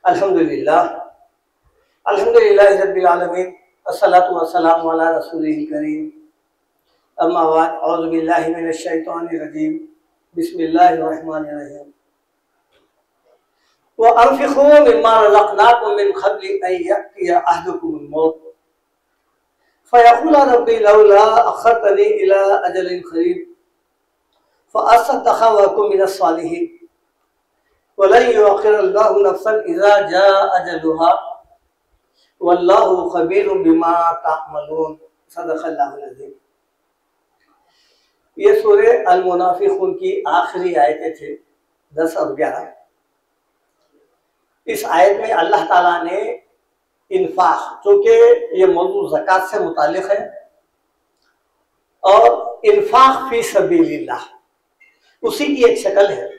अल्हम्दुलिल्लाह अल्हम्दुलिल्लाहि रब्बिल आलमीन अस्सलातु वस्सलामु अला रसूलिल करीम अम्मा बाद औज़ु बिल्लाहि मिनश शैतानिर रजीम बिस्मिल्लाहिर रहमानिर रहीम व अनफिक़ू मिम्मा रज़क़नाकुम मिन क़ब्लि अन यअतिया अहदकुमुल मौत फ़यक़ूला रब्बी लौला अख़्ख़रतनी इला अजलिन क़रीब फ़अस्सद्दक़ व अकुन मिनस सालिहीन वलन युअख़्खिरल्लाहु नफ़्सन इज़ा जाअ अजलुहा वल्लाहु ख़बीरुम बिमा तअमलून। सदक़ल्लाहुल अज़ीम। ये सूरे अल मुनाफ़िक़ून की आखिरी आयतें थे 10 और 11। इस आयत में अल्लाह ताला ने इन्फाक़, चूँकि ये मौजू ज़कात से मुताल्लिक़ है, और इन्फाक़ फ़ी सबीलिल्लाह उसी की एक शक्ल है।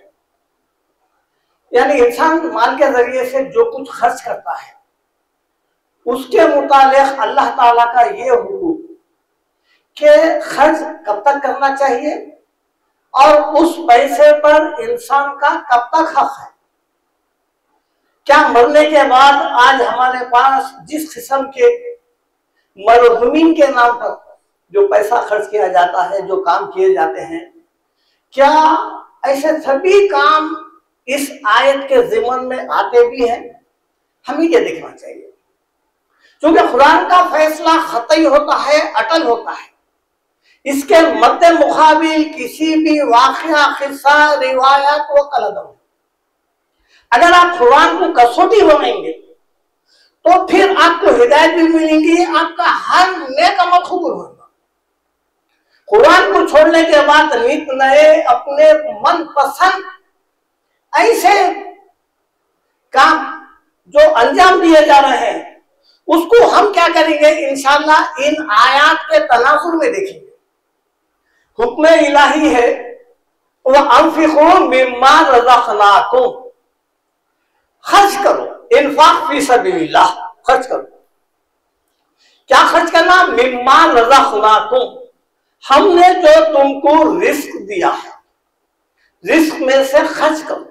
यानी इंसान माल के जरिए से जो कुछ खर्च करता है उसके मुतालिक अल्लाह ताला का ये हुक्म कि खर्च कब तक करना चाहिए और उस पैसे पर इंसान का कब तक हक है। क्या मरने के बाद आज हमारे पास जिस किस्म के मरहुमीन के नाम पर जो पैसा खर्च किया जाता है, जो काम किए जाते हैं, क्या ऐसे सभी काम इस आयत के ज़िमन में आते भी हैं? हमें ये देखना चाहिए, क्योंकि कुरान का फैसला ख़तई होता है, अटल होता है। इसके मद्दे मुकाबिल किसी भी वाक़या, किस्सा, रिवायत व कलदम, अगर आप कुरान को कसौटी बनाएंगे तो फिर आपको हिदायत भी मिलेंगी, आपका हर नेक अमल कबूल होगा। कुरान को छोड़ने के बाद नित नए अपने मन पसंद ऐसे काम जो अंजाम दिए जा रहे हैं, उसको हम क्या करेंगे इंशाअल्लाह इन आयात के तनासुर में देखेंगे। हुक्म इलाही है वह अनफिक़ू मिम्मा रज़क़नाकुम, खर्च करो, इन्फाक़ फ़ी सबीलिल्लाह, खर्च करो। क्या खर्च करना? मिम्मा रज़क़नाकुम, हमने जो तुमको रिस्क दिया है, रिस्क में से खर्च करो।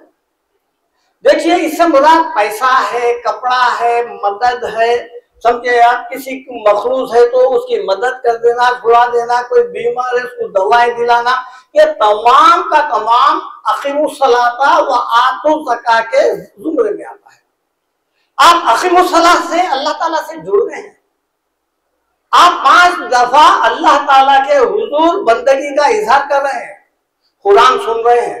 देखिए, इससे मुराद पैसा है, कपड़ा है, मदद है। समझे आप, किसी को मखरूज है तो उसकी मदद कर देना, छुड़ा देना, कोई बीमार है उसको दवाएं दिलाना, ये तमाम का तमाम अक़ीमुस्सलाता व आतु ज़का के ज़ुमरे में आता है। आप अक़ीमुस्सलात से अल्लाह ताला से जुड़ गए हैं, आप 5 दफा अल्लाह ताला के हुजूर बंदगी का इजहार कर रहे हैं, कुरान सुन रहे हैं।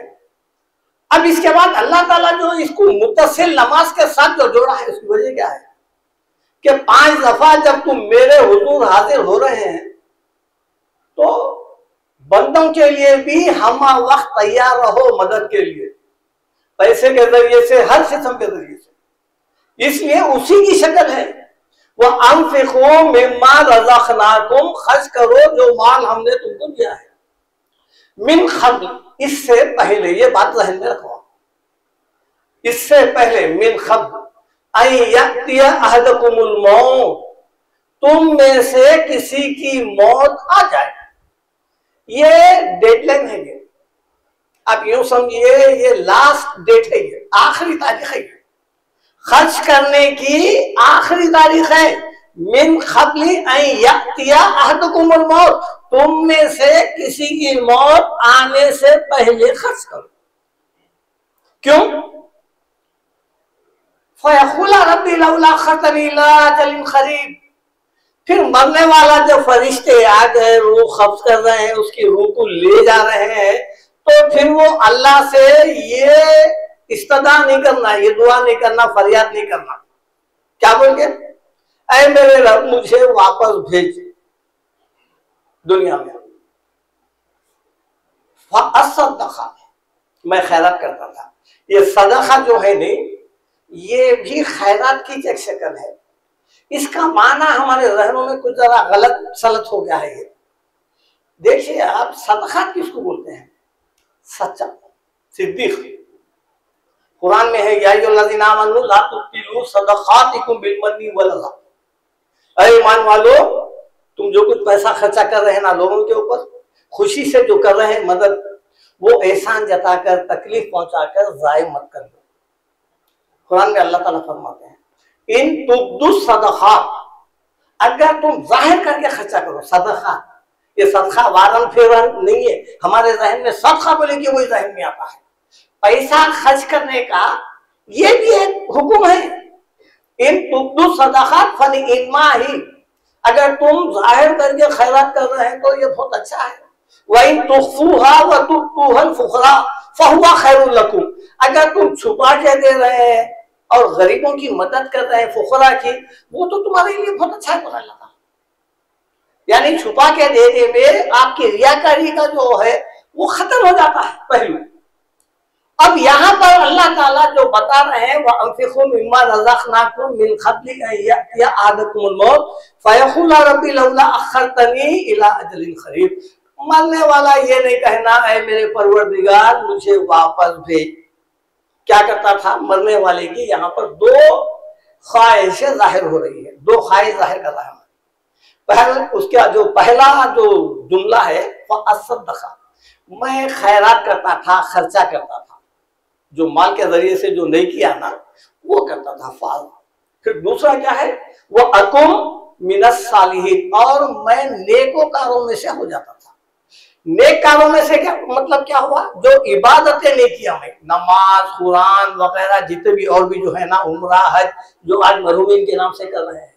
अब इसके बाद अल्लाह ताला जो इसको मुत्तसिल नमाज के साथ जो जोड़ा है, उसकी वजह क्या है कि 5 दफा जब तुम मेरे हुजूर हाजिर हो रहे हैं तो बंदों के लिए भी हम वक्त तैयार रहो मदद के लिए, पैसे के जरिए से, हर किस्म के जरिए से। इसलिए उसी की शक्ल है वह अनफिक़ू मिम्मा रज़क़नाकुम, खर्च करो जो माल हमने तुमको दिया है। मिन क़ब्ल, इससे पहले, ये बात ज़हन में रखो, इससे पहले, मिन क़ब्ल अन यअतिया अहदकुमुल मौत, तुम में से किसी की मौत आ जाए। ये डेडलाइन है, ये आप यूं समझिए, ये लास्ट डेट है, ये आखिरी तारीख है, खर्च करने की आखिरी तारीख है। मिन क़ब्ल अन यअतिया अहदकुमुल मौत, तुम में से किसी की मौत आने से पहले खर्च करो। क्यों? फ़यक़ूला रब्बी लौला अख़्ख़रतनी इला अजलिन क़रीब, फिर मरने वाला जब फरिश्ते आ गए, रूह कब्ज़ कर रहे हैं, उसकी रूह को ले जा रहे हैं, तो फिर वो अल्लाह से ये इस्तदा नहीं करना, ये दुआ नहीं करना, फरियाद नहीं करना। क्या बोल के? ऐ मेरे रब, मुझे वापस भेज दुनिया में। फ़अस्सद्दक़, मैं खैरात करता था। ये सदका जो है नहीं, ये भी खैरात की एक शक्ल है। इसका माना हमारे ज़हनों में कुछ जरा गलत सलत हो गया है। ये देखिए आप, सदका किसको बोलते हैं? सच्चा, सिद्दीक। कुरान में है, या अय्युहल्लज़ीना आमनू ला तुब्तिलू सदक़ातिकुम बिल-मन्नि वल-अज़ा, ऐ ईमान वालो, तुम जो कुछ पैसा खर्चा कर रहे हैं ना लोगों के ऊपर, खुशी से जो कर रहे हैं मदद, वो एहसान जताकर, तकलीफ पहुंचाकर ज़ाय मत कर दो। कुरान में अल्लाह ताला फरमाते हैं इन तुब्दु सदक़ात, अगर तुम जाहिर करके खर्चा करो। सदका, ये सदका वारन फेरन नहीं है, हमारे जहन में सदका बोलेंगे वही जहन में आता है। पैसा खर्च करने का ये भी एक हुक्म है। इन तुब्दु सदक़ात फनिइम्मा ही, अगर तुम जाहिर करके खैरात कर रहे हैं तो ये बहुत अच्छा है। वइन तुख्फूहा व तु'तूहल फुक़रा फहुवा खैरुल लकुम, अगर तुम छुपा के दे रहे हैं और गरीबों की मदद कर रहे हैं, फुकरा की, वो तो तुम्हारे लिए बहुत अच्छा है। अल्लाह, यानी छुपा के देने में आपकी रियाकारी का जो है वो खत्म हो जाता है पहलू। अब यहाँ पर अल्लाह ताला जो बता रहे हैं वह अनफिकू मिम्मा रज़क़नाकुम मिन क़ब्लि अन यअतिया अहदकुमुल मौत फ़यक़ूल रब्बी लौला अख़्ख़रतनी इला अजलिन क़रीब, मरने वाला ये नहीं कहना है मेरे परवरदिगार मुझे वापस भेज। क्या करता था मरने वाले की? यहाँ पर दो ख्वाहिशें जाहिर हो रही है, दो ख्वाहिश जाहिर कर रहा है। पहला, उसका जो पहला जो जुमला है वह असदका, मैं खैरात करता था, खर्चा करता था, जो माल के जरिए से जो नहीं किया ना वो करता था फाल। फिर दूसरा क्या है, वह अकुम मिनस सालिहीन, और मैं नेकोकारों में से हो जाता था। नेक कामों में से क्या मतलब क्या हुआ, जो इबादतें नहीं किया मैं, नमाज कुरान वगैरह जितने भी और भी जो है ना, उम्रा हज जो आज मरहूमीन के नाम से कर रहे हैं,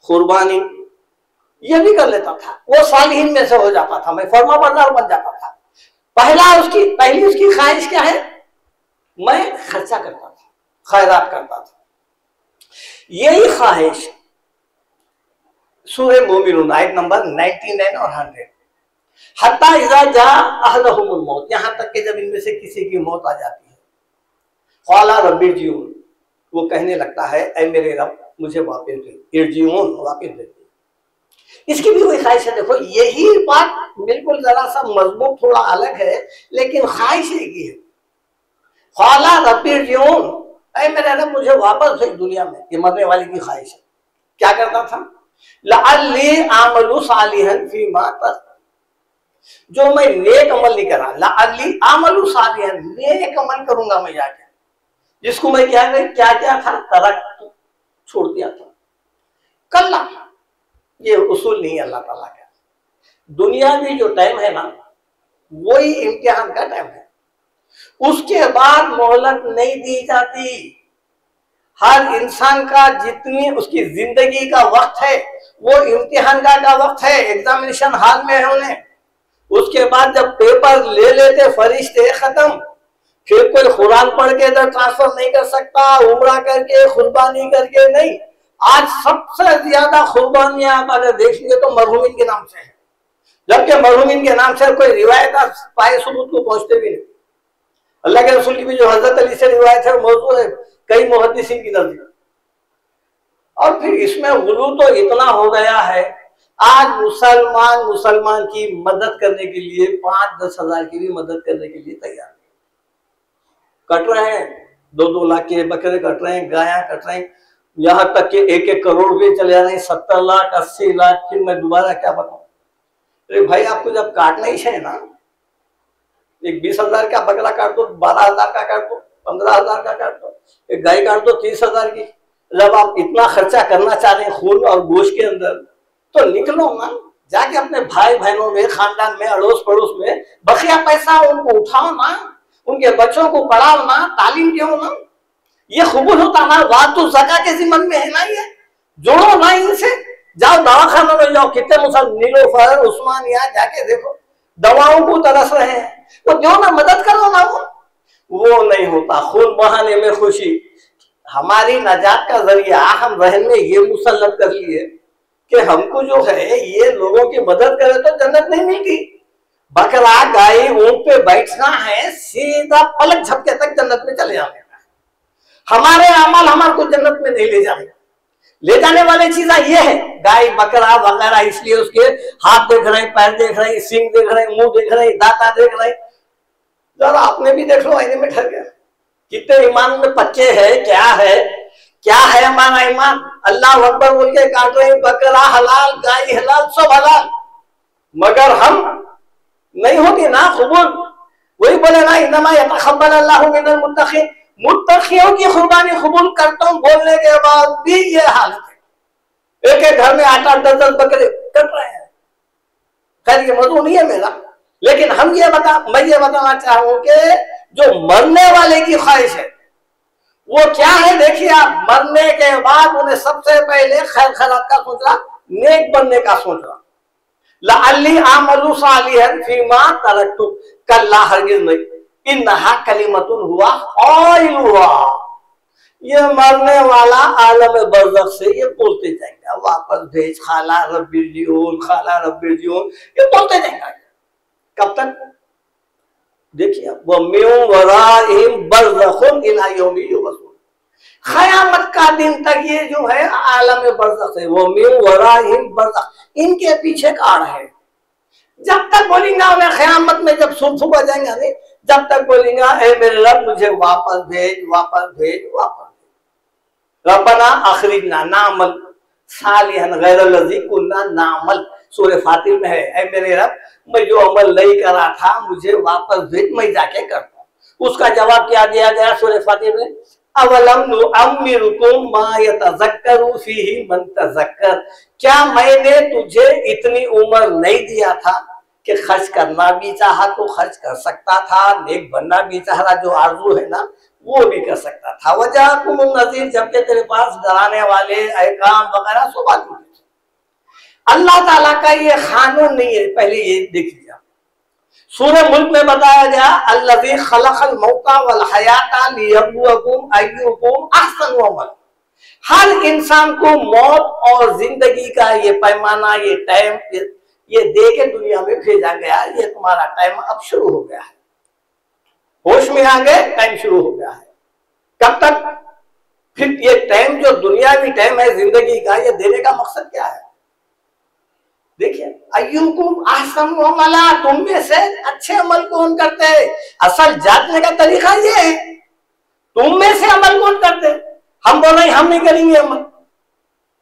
कुर्बानी, ये भी कर लेता था, वो सालिहीन में से हो जाता था, मैं फर्माबरदार बन जाता था। पहली उसकी ख्वाहिश क्या है, मैं खर्चा करता था, खैरात करता था। यही ख्वाहिश सूरह मोमिनून आयत नंबर 99 और 100, हत्ता इज़ा जा अहदहुमुल मौत, यहाँ तक कि जब इनमें से किसी की मौत आ जाती है, क़ाला रब्बिरजिऊन, वो कहने लगता है ऐ मेरे रब मुझे वापस दे, इरजिऊन वापस दे। इसकी भी कोई ख्वाहिश है। देखो यही बात बिल्कुल जरा सा मजमून थोड़ा अलग है, लेकिन ख्वाहिश एक ही है। क़ाला रब्बिरजिऊन, ऐ मेरे रब मुझे वापस भेज दुनिया में, ये मरने वाले की ख्वाहिश है। क्या करता था, लअल्ली आमलु सालिहन फीमा तक, जो मैं नेक अमल नहीं करा, लअल्ली आमलु सालिहन, नेक अमल करूंगा मैं जाके, जिसको मैं क्या था तरक छोड़ दिया था। कल्ला, ये उसूल नहीं अल्लाह ताला का। दुनियावी जो टाइम है ना वही इम्तिहान का टाइम है, उसके बाद मोहलत नहीं दी जाती। हर इंसान का जितनी उसकी जिंदगी का वक्त है वो इम्तिहान का वक्त है, एग्जामिनेशन हॉल में है उन्हें। उसके बाद जब पेपर ले लेते फरिश्ते, खत्म। फिर कोई कुरान पढ़ के इधर ट्रांसफर नहीं कर सकता, उम्रा करके कुर्बानी करके नहीं। आज सबसे ज्यादा कुर्बानियां आप अगर देखेंगे तो मरहूमिन के नाम से है, जबकि मरहूमिन के नाम से कोई रिवायत पाए सबूत को पहुंचते भी नहीं। अल्लाह के रसूल की भी जो हजरत अली से रिवायत है वो मौजूद है कई मुहद्दिसीन की नजदीक। और फिर इसमें गुलू तो इतना हो गया है, आज मुसलमान की मदद करने के लिए 5-10 हजार की भी मदद करने के लिए तैयार कट रहे हैं, 2-2 लाख के बकरे कट रहे हैं, गायां कट रहे हैं, यहाँ तक कि 1-1 करोड़ रुपए चले जा रहे हैं, 70 लाख 80 लाख। फिर मैं दोबारा क्या बताऊं, अरे भाई आपको जब काटना ही है ना, एक 20,000 का बकरा काट दो, 12,000 का काट दो, 15,000 का काट दो, एक गाय काट दो 30,000 की। जब आप इतना खर्चा करना चाह रहे हैं खून और गोश्त के अंदर, तो निकलो ना जाके अपने भाई बहनों में, खानदान में, अड़ोस पड़ोस में बकिया पैसा उनको उठाओ ना, उनके बच्चों को पढ़ाओ ना, तालीम दो ना। ये कबूल होता ना, वाद तो ज़का के ज़िम्मन में है ना, ये जोड़ो ना इनसे। जाओ दवाखानों में जाओ, कितने मुसलमान नीलोफर उस्मानिया जाके देखो, दवाओं को तरस रहे हैं, वो दो ना, मदद करो ना। वो नहीं होता। खून बहाने में खुशी, हमारी नजात का जरिया हम रहन में ये मुसल्लत कर लिए कि हमको जो है ये लोगों की मदद करे तो जन्नत नहीं मिलती। बकरा गाय ऊंट पे बैठना है, सीधा पलक झपके तक जन्नत में चले जाने का। हमारे अमल हमारे को जन्नत में नहीं ले जाएगा। ले जाने वाली चीज ये है गाय बकरा वगैरह, इसलिए उसके हाथ देख रहे हैं, पैर देख रहे हैं, सींग देख रहे हैं, मुंह देख रहे हैं, दांता देख रहे हैं। जरा आपने भी देख लो, आईने में ठहर गया, कितने ईमान में पच्चे है, क्या है हमारा ईमान। अल्लाह अकबर बोल के काट रहे हैं, बकरा हलाल, गाय हलाल, सब हलाल, मगर हम नहीं होती ना कबूल। वही बोले ना, इन्नमा यतक़ब्बल अल्लाहु मिनल मुत्तक़ीन, मुत्तकियों की कुर्बानी कबूल करता हूं बोलने के बाद भी ये हालत है। एक एक घर में 8-8 10-10 बकरे कट रहे हैं। खैर ये मौजूद नहीं है मेरा, लेकिन मैं ये बताना चाहूं कि जो मरने वाले की ख्वाहिश है वो क्या है। देखिए आप, मरने के बाद उन्हें सबसे पहले खैर खैरात का सोच रहा, नेक बनने का सोच रहा। लअल्ली आमलु सालिहन फीमा तरक्तु, कल्ला हरगिज नहीं, इन्नहा कलिमतुन हुआ क़ाइलुहा। ये मरने वाला आलम बरज़ख से ये बोलते जाएंगे, वापस भेज खाला रब्बिरजिऊन, खाला रब्बिरजिऊन, ये बोलते जाएंगे। कब तक? देखिए, वो मिन वराइहिम बरज़खुन इला यौमि युबअसून, क़यामत का दिन तक ये जो है आलम बरज़ख है, वो मिन वराइहिम बरज़ख, इनके पीछे काड़ है। जब तक बोलेंगे मैं क़यामत में जब सुबह जाएंगे नहीं, जब तक बोलेंगे ए मेरे रब मुझे वापस भेज, वापस भेज, वापस भेज। रब्बना अखरिजना नामल सालिहन गैरल्लज़ी कुन्ना नामल, सूरह फातिर में है, ए मेरे रब मैं जो अमल नहीं करा था मुझे वापस भेज, मैं जाके करता हूं। उसका जवाब क्या दिया गया सूरह फातिर में? अवलम नुअम्मिरुकुम मा यतज़क्करु फीही मन तज़क्कर, क्या मैंने तुझे इतनी उम्र नहीं दिया था कि खर्च करना भी चाहा तो खर्च कर सकता था, नेक बनना भी चाह रहा, जो आरज़ू है ना वो भी कर सकता था। वजाकुमुन नज़ीर, जबकि तेरे पास डराने वाले अहकाम वगैरह सब आ चुके थे। अल्लाह ताला का ये कानून नहीं है, पहले ये देख लिया। सूरह मुल्क में बताया गया अल्लज़ी खलक़ल मौता वल हयाता लियब्लुवकुम अय्युकुम अहसनु अमल। हर इंसान को मौत और जिंदगी का ये पैमाना, ये टाइम ये दे के दुनिया में भेजा गया। ये तुम्हारा टाइम अब शुरू हो गया है, होश में आ गए, टाइम शुरू हो गया है। कब तक? फिर ये टाइम जो दुनियावी टाइम है जिंदगी का, ये देने का मकसद क्या है? देखिए, अय्युकुम अहसनु अमला, तुम में से अच्छे अमल कौन करते हैं? असल जांचने का तरीका ये है, तुम में से अमल कौन करते हैं? हम बोल रहे हम नहीं करेंगे अमल।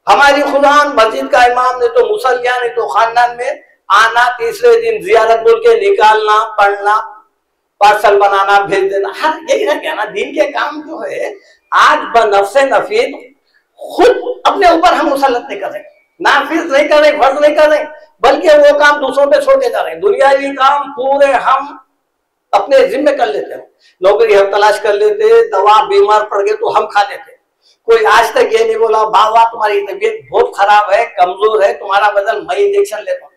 हमारी खुदान मस्जिद का इमाम ने तो मुसल्लियां ने तो खानदान में आना, तीसरे दिन जियारत बोल के निकालना, पढ़ना, पार्सल बनाना, भेज देना, हर यही रह गया ना। दिन के काम जो है आज बनफ्से नफीद खुद अपने ऊपर हम मुसल्लत नहीं कर रहे, नाफिज नहीं कर रहे, फर्ज नहीं कर रहे, बल्कि वो काम दूसरों पे छोड़ के जा रहे हैं। दुनियावी काम पूरे हम अपने जिम्मे कर लेते हैं। नौकरी हम तलाश कर लेते, दवा बीमार पड़ गए तो हम खा लेते। कोई आज तक ये नहीं बोला बाबा तुम्हारी तबीयत बहुत खराब है, कमजोर है, तुम्हारा बदल मैं इंजेक्शन लेता हूँ,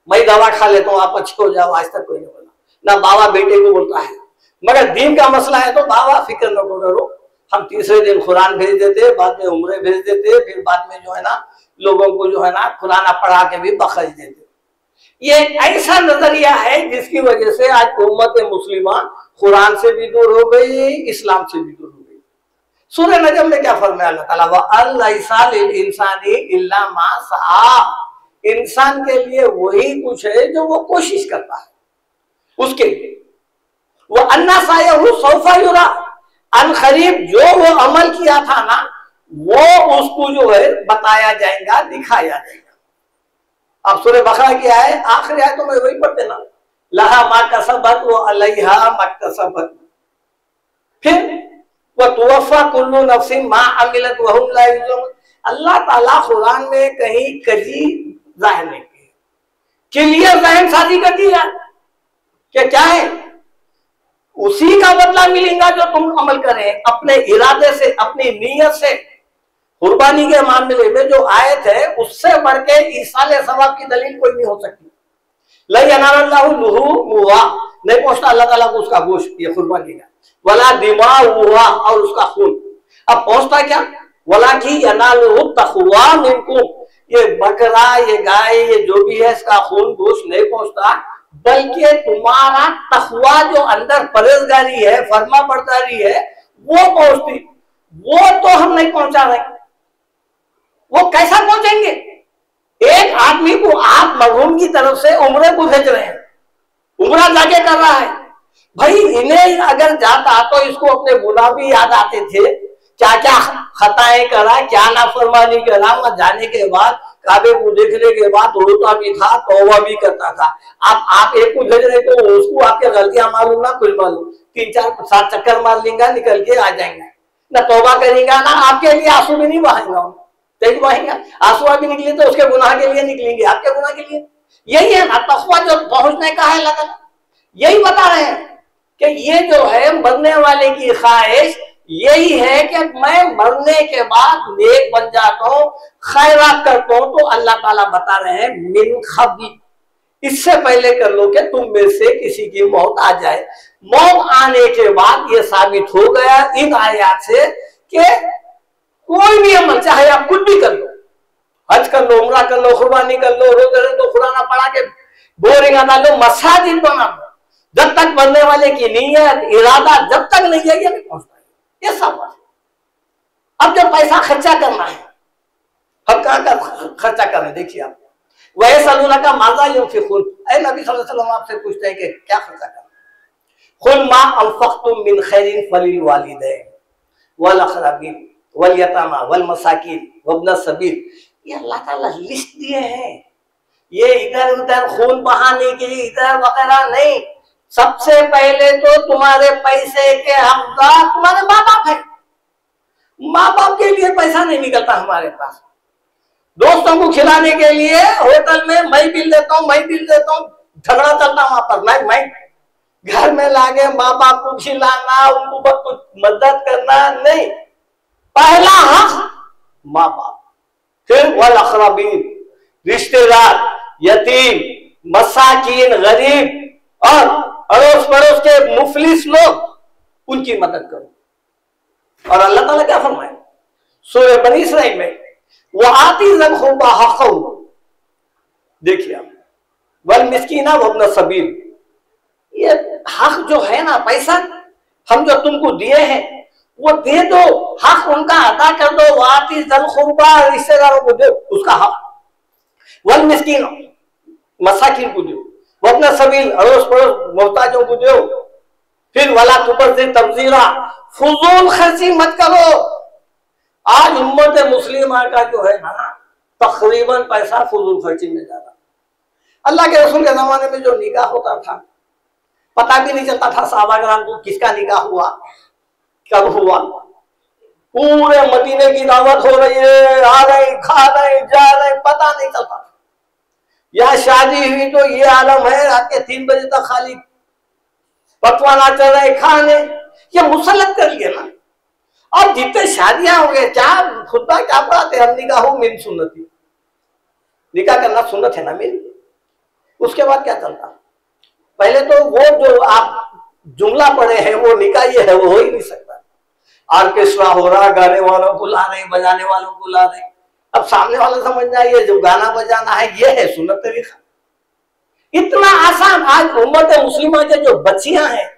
मैं दवा खा लेता हूँ, आप अच्छे हो जाओ। आज तक कोई नहीं बोला, ना बाबा बेटे को बोलता है। मगर दीन का मसला है तो बाबा फिक्र न करो, हम तीसरे दिन कुरान भेज देते, बाद में उम्रे भेज देते, फिर बाद में जो है ना लोगों को जो है ना कुरान पढ़ा के भी बख्श देते। ये ऐसा नजरिया है जिसकी वजह से आज उम्मत मुस्लिमा कुरान से भी दूर हो गई, इस्लाम से भी दूर हो गई। सूरह नजम में क्या फरमाया अल्लाह ताला? वअलैसा लिल इंसानी इल्ला मा सआ, इंसान के लिए वही कुछ है जो वो कोशिश करता है उसके लिए। वो अन्ना सायहु सौफा युरा, अन करीब जो वो अमल किया था ना वो उसको जो है बताया जाएगा, दिखाया जाएगा। अब सूरह बकरा की है आखिरी आयत तो मैं वही पढ़ते ना, लहा मा कसबत व अलैहा मक्तसबत, फिर वह तुवफ़ा कुल्लु नफ्सिन मा अमिलत व हुम ला युज़लमून। अल्लाह ताला कुरान में कहीं कजी जाहिर नहीं की, क्लियर ज़हन साजी कर दिया कि क्या है उसी का बदला मिलेगा जो तुम अमल करें अपने इरादे से, अपनी नीयत से। कुर्बानी के मामले में जो आयत है उससे बढ़ के ईसाले सवाब की दलील कोई नहीं हो सकती। ला यनालल्लाहु लुहूमुहा, नहीं पहुंचता अल्लाह ताला को उसका गोश्त, ये कुर्बानी का, वला दिमाउहा, और उसका खून। अब पहुंचता क्या? वला की यनालुहु तक़वा मिनकुम, ये बकरा, ये गाय, ये जो भी है इसका खून गोश्त नहीं पहुंचता, बल्कि तुम्हारा तक़वा जो अंदर परहेजगारी है, फर्मा बरदारी है, वो पहुंचती। वो तो हम नहीं पहुंचा रहे, वो कैसा पहुंचेंगे? एक आदमी को आप मरहूम की तरफ से उम्रे को भेज रहे हैं, उम्रा जाके कर रहा है। भाई इन्हें अगर जाता तो इसको अपने गुनाह भी याद आते थे, क्या क्या खताएं करा, क्या नाफरमानी करा, वहां जाने के बाद काबे को देखने के बाद रोता भी था, तौबा भी करता था। आप एक को भेज रहे तो उसको आपके गलतियां मालूम ना कुछ मालूम, 3-4-7 चक्कर मार लेंगे, निकल के आ जाएंगे, ना तौबा करेंगे ना आपके लिए आंसू भी नहीं बहाएंगे, तेज बहाएंगे। आंसू अभी निकले तो उसके गुनाह के लिए निकलेंगे, आपके गुनाह के लिए। यही है ना तक़वा जो पहुंचने का है। अल्लाह ताला यही बता रहे हैं कि ये जो है मरने वाले की ख्वाहिश यही है कि मैं मरने के बाद नेक बन जाता हूं, खैरात करता हूं। तो अल्लाह ताला बता रहे हैं मिन क़ब्ल, इससे पहले कर लो कि तुम में से किसी की मौत आ जाए। मौत आने के बाद ये साबित हो गया इन आयत से कि कोई भी अमल चाहे आप कुछ भी कर लो, हज कर लो, उम्रा कर लो, कुर्बानी कर लो, रोजे रख लो, कुरान पढ़ा के बोरिंग अदा लो, मसाजिद बना लो, जब तक मरने वाले की नीयत इरादा जब तक नहीं है ये नहीं पहुंचता। ये सब अब जो पैसा खर्चा करना है, हम कहां का खर्चा कर रहे हैं? देखिए आप वह सलूना का माजा युनफिकून, ऐ नबी सल्लल्लाहु अलैहि वसल्लम आपसे पूछते हैं कि क्या खर्चा करना? कुल मा अनफक़्तुम मिन खैरिन फलिल वालिदैन वल अक़रबीन वल यतामा वल मसाकीन वब्न सबील। ये अल्लाह ताला लिस्ट दिए हैं, ये इधर उधर खून बहाने के लिए इधर वगैरह नहीं। सबसे पहले तो तुम्हारे पैसे के हकदार तुम्हारे माँ बाप है। माँ बाप के लिए पैसा नहीं निकलता हमारे पास, दोस्तों को खिलाने के लिए होटल में मैं बिल देता हूँ, मैं बिल देता हूँ, झगड़ा चलता वहां पर। मैं घर में लागे माँ बाप को खिलाना, उनको बहुत कुछ मदद करना नहीं। पहला हक माँ बाप, फिर वल अक़रबीन रिश्तेदार, यतीम, मसाकीन, गरीब और अड़ोस पड़ोस के मुफलिस लोग, उनकी मदद करो। और अल्लाह ताला क्या फरमाए सूरह बनी इसराइल में, वो आती ज़ल-क़ुरबा हक़्क़हू, देखिए आप, वल मिस्कीना वब्न सबील। ये हक जो है ना, पैसा हम जो तुमको दिए हैं वो दे दो, हक उनका अदा कर दो। वो आती ज़ल-क़ुरबा, रिश्तेदारों को दो उसका हक, वल मिस्कीन मसाकिन को दो, वब्न सबील अड़ोस पड़ोस मोहताजों को दो। फिर वला तुबज़िर तबज़ीरा, फुजूल खर्ची मत करो। आज उम्मत मुस्लिमा का जो है ना तकरीबन पैसा फुजूल खर्ची में जा रहा। अल्लाह के रसूल के जमाने में जो निकाह होता था पता भी नहीं चलता था सहाबा कराम को किसका निकाह हुआ, कब हुआ। पूरे मदीने की दावत हो रही है, आ रहे खा रहे जा रहे, पता नहीं चलता। यहाँ शादी हुई तो ये आलम है, रात के 3 बजे तक खाली पकवाना चल रहे खाने, ये मुसलत कर लिया ना। अब जितने शादियां हो गए, क्या खुदा क्या पढ़ाते हम, निकाह मिन सुन्नती, निकाह करना सुन्नत है ना मेरी। उसके बाद क्या चलता? पहले तो वो जो आप जुमला पढ़े हैं वो निकाह ये है, वो हो ही नहीं सकता। ऑर्केस्ट्रा हो रहा, गाने वालों को ला रहे, बजाने वालों को ला रहे। अब सामने वाला समझ जाए ये जो गाना बजाना है ये है सुन्नत तरीका। इतना आसान। आज उम्मत मुस्लिमा के जो बच्चियां हैं,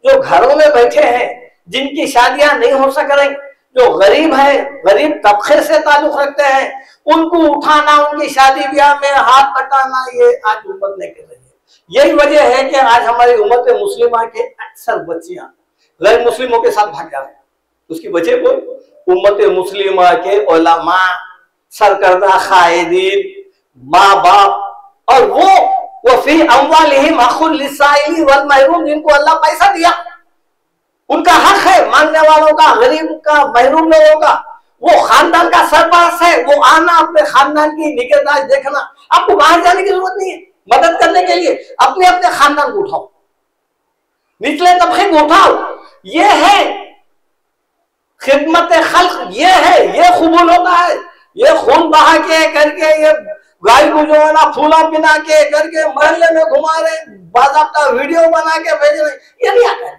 जो घरों में बैठे हैं, जिनकी शादियां नहीं हो सक रही, जो गरीब है, गरीब तबके से ताल्लुक रखते हैं, उनको उठाना, उनकी शादी ब्याह में हाथ बटाना, ये आज उम्मत नहीं कर रही है। यही वजह है कि आज हमारी उम्मत मुस्लिमा के अक्सर बच्चियां गैर मुस्लिमों के साथ भाग जा रहे हैं। उसकी वजह को उम्मत मुस्लिमा के उलमा, सरकर्दा कायदीन, माँ बाप, और वो फी अम्वालिहिम हक़्क़ुल लिस्साइली वल महरूम, जिनको अल्लाह पैसा दिया उनका हक है, मांगने वालों का, गरीब का, महरूम लोगों का। वो खानदान का सरपास है, वो आना, अपने खानदान की निगहदाश्त देखना। आपको बाहर जाने की जरूरत नहीं है मदद करने के लिए, अपने अपने खानदान को उठाओ, निचले तबके को उठाओ। ये है खिदमत खल्क, ये है, ये कबूल होता है। ये खून बहा के करके, ये गाय को जो है ना फूला पिना के करके मोहल्ले में घुमा रहे, बाज़ाब्ता वीडियो बना के भेज रहे, ये नहीं आता है।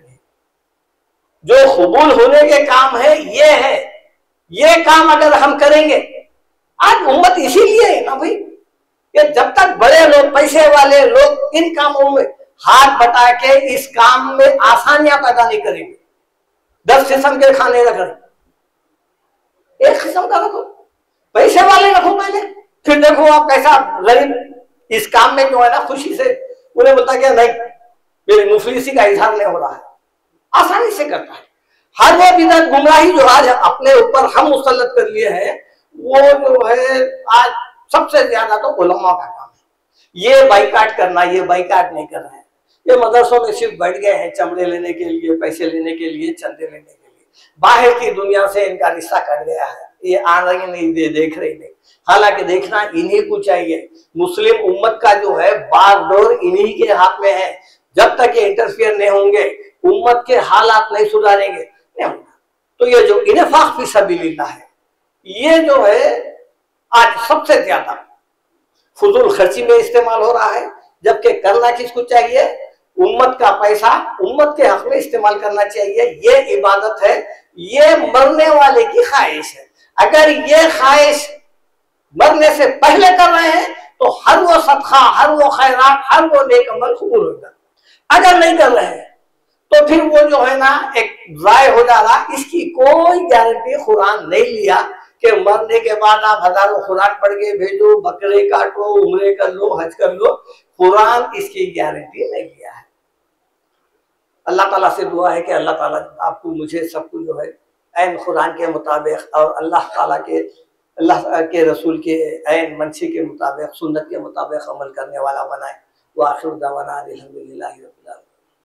जो कबूल होने के काम है ये है, ये काम अगर हम करेंगे, आज उम्मत इसीलिए है ना भाई, ये जब तक बड़े लोग, पैसे वाले लोग इन कामों में हाथ बटा के इस काम में आसानियां पैदा नहीं करेंगे। 10 किस्म के खाने रख रहे, एक किस्म का रखो, पैसे वाले रखो पहले, फिर देखो आप कैसा गरीब इस काम में जो है ना खुशी से उन्हें बोलता क्या नहीं, मेरी मुफलिसी का इजहार नहीं हो रहा है, आसानी से करता है। हर वो बिदअत गुमराही जो आज अपने ऊपर हम मुसल्लत कर लिए हैं, वो जो है आज सबसे ज्यादा तो उलमा का काम है। ये बाइकाट करना, ये बाइकाट नहीं कर रहे हैं। ये मदरसों में सिर्फ बैठ गए हैं चमड़े लेने के लिए, पैसे लेने के लिए, चंदे लेने के लिए। बाहर की दुनिया से इनका रिश्ता कट गया है। ये आ रही नहीं, देख रही नहीं। हालांकि देखना इन्हीं को चाहिए। मुस्लिम उम्मत का जो है बागडोर इन्हीं के हाथ में है। जब तक ये इंटरफियर नहीं होंगे, उम्मत के हालात नहीं सुधारेंगे, नहीं होगा। तो ये जो इन्फाक फी सबीलिल्लाह है, ये जो है आज सबसे ज्यादा फुजूल खर्ची में इस्तेमाल हो रहा है। जबकि करना किसको चाहिए? उम्मत का पैसा उम्मत के हक में इस्तेमाल करना चाहिए। ये इबादत है, ये मरने वाले की ख्वाहिश है। अगर ये ख्वाहिश मरने से पहले कर रहे हैं तो हर वो सदका, हर वो खैरात, हर वो नेक अमल कबूल होगा। अगर नहीं कर रहे हैं तो फिर वो जो है ना एक जाय हो जा रहा। इसकी कोई गारंटी कुरान नहीं लिया कि मरने के बाद आप हजारों खुराक पढ़ के भेजो, बकरे काटो, उम्रे कर लो, हज कर लो। कुरान इसकी गारंटी नहीं लिया है। अल्लाह ताला से दुआ है कि अल्लाह ताला आपको, मुझे, सबको जो है ऐन कुरान के मुताबिक और अल्लाह के रसूल के ऐन मंशी के मुताबिक, सुन्नत के मुताबिक अमल करने वाला बनाए। व आखिर दावाना अल्हम्दुलिल्लाह।